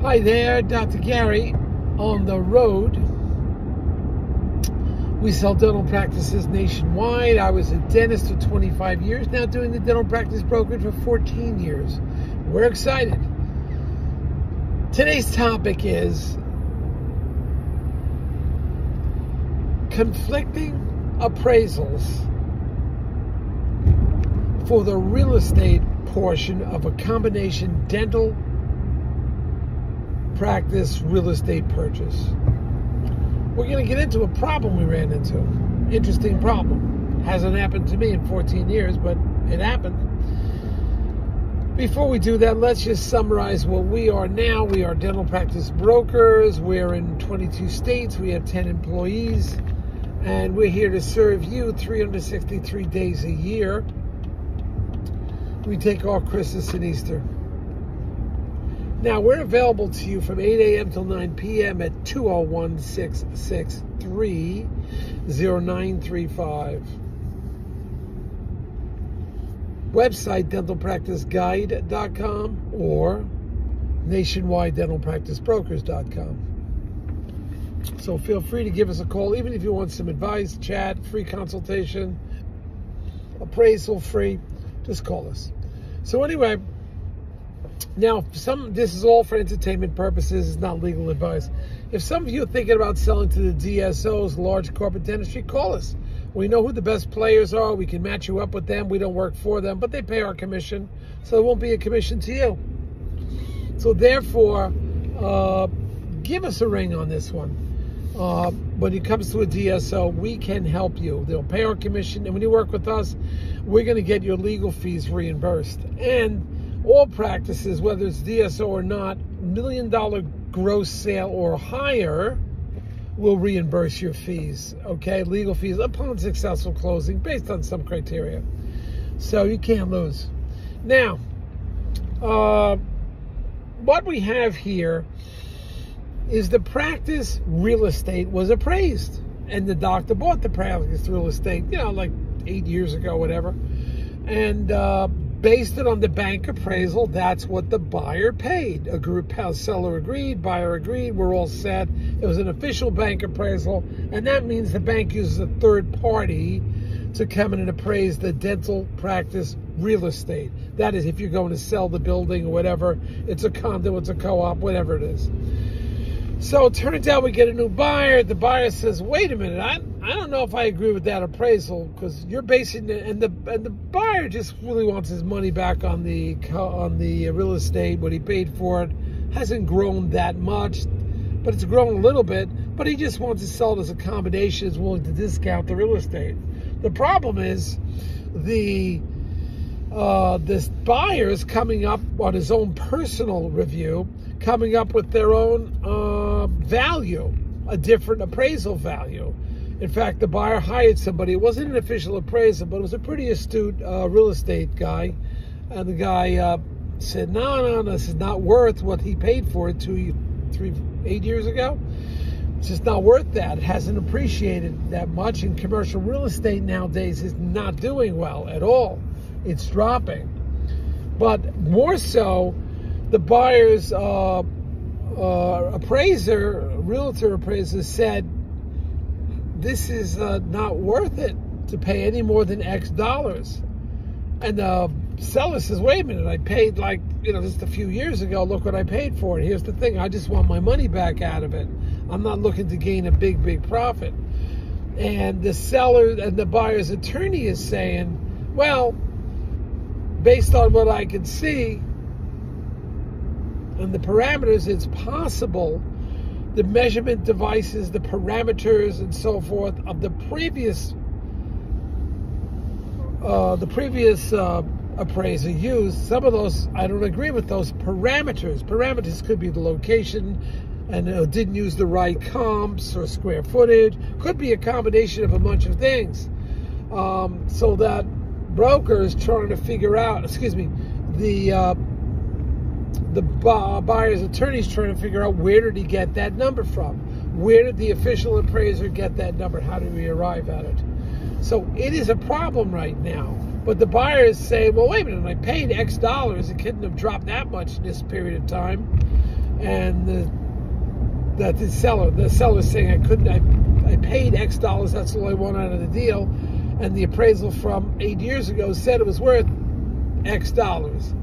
Hi there, Dr. Gary on the road. We sell dental practices nationwide. I was a dentist for 25 years, now doing the dental practice brokerage for 14 years. We're excited. Today's topic is conflicting appraisals for the real estate portion of a combination dental practice real estate purchase. We're going to get into a problem we ran into. Interesting problem. Hasn't happened to me in 14 years, but it happened. Before we do that, let's just summarize what we are now. We are dental practice brokers. We're in 22 states. We have 10 employees. And we're here to serve you 363 days a year. We take off Christmas and Easter. Now, we're available to you from 8 a.m. till 9 p.m. at 201-663-0935. Website, dentalpracticeguide.com or nationwidedentalpracticebrokers.com. So feel free to give us a call, even if you want some advice, chat, free consultation, appraisal free. Just call us. So anyway, now, this is all for entertainment purposes. It's not legal advice. If some of you are thinking about selling to the DSOs, large corporate dentistry, call us. We know who the best players are. We can match you up with them. We don't work for them, but they pay our commission, so there won't be a commission to you. So therefore, give us a ring on this one. When it comes to a DSO, we can help you. They'll pay our commission, and when you work with us, we're going to get your legal fees reimbursed. And all practices, whether it's DSO or not, $1 million gross sale or higher, will reimburse your fees, okay? Legal fees upon successful closing based on some criteria. So you can't lose. Now, what we have here is the practice real estate was appraised. And the doctor bought the practice real estate, like 8 years ago, whatever. And based it on the bank appraisal, that's what the buyer paid. Seller agreed, buyer agreed, we're all set. It was an official bank appraisal, and that means the bank uses a third party to come in and appraise the dental practice real estate. That is, if you're going to sell the building or whatever, it's a condo, it's a co-op, whatever it is. So it turns out we get a new buyer. The buyer says, wait a minute, I don't know if I agree with that appraisal, because you're basing it, and the buyer just really wants his money back on the real estate. What he paid for it hasn't grown that much, but it's grown a little bit, but he just wants to sell it as a combination, is willing to discount the real estate. The problem is this buyer is coming up on his own personal review, coming up with their own value, a different appraisal value. In fact, the buyer hired somebody. It wasn't an official appraiser, but it was a pretty astute real estate guy. And the guy said, no, this is not worth what he paid for it 8 years ago. It's just not worth that. It hasn't appreciated that much. And commercial real estate nowadays is not doing well at all. It's dropping. But more so, the buyer's realtor appraiser said, this is not worth it to pay any more than X dollars. And the seller says, wait a minute, I paid just a few years ago, look what I paid for it. Here's the thing, I just want my money back out of it. I'm not looking to gain a big profit. And the seller and the buyer's attorney is saying, well, based on what I can see and the parameters, it's possible the measurement devices, the parameters, and so forth of the previous appraiser used, some of those, I don't agree with those parameters. Parameters could be the location, and didn't use the right comps or square footage. Could be a combination of a bunch of things. So that broker is trying to figure out, the buyer's attorney is trying to figure out, where did he get that number from? Where did the official appraiser get that number? How did we arrive at it? So it is a problem right now. But the buyer is saying, well, wait a minute, I paid X dollars. It couldn't have dropped that much in this period of time. and the seller's saying I paid X dollars, that's all I want out of the deal, and the appraisal from 8 years ago said it was worth X dollars.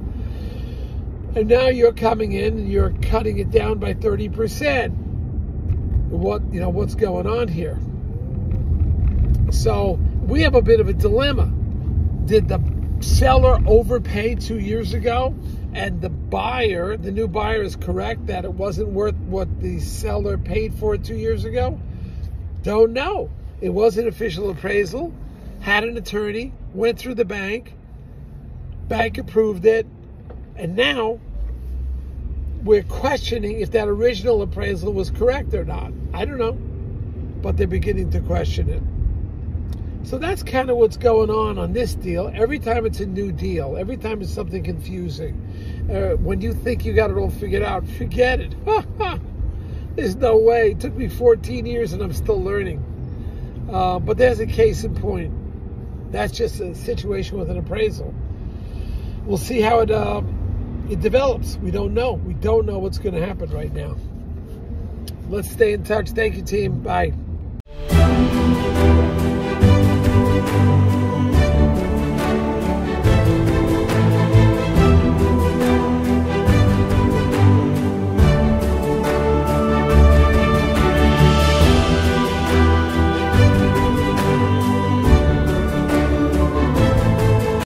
And now you're coming in and you're cutting it down by 30%. What's going on here? So we have a bit of a dilemma. Did the seller overpay 2 years ago, and the new buyer is correct that it wasn't worth what the seller paid for it 2 years ago? Don't know. It was an official appraisal, had an attorney, went through the bank approved it, and now we're questioning if that original appraisal was correct or not. I don't know, but they're beginning to question it. So that's kind of what's going on this deal. Every time it's a new deal, every time it's something confusing, when you think you got it all figured out, forget it. There's no way. It took me 14 years and I'm still learning. But there's a case in point. That's just a situation with an appraisal. We'll see how it develops. We don't know. We don't know what's going to happen right now. Let's stay in touch. Thank you, team. Bye.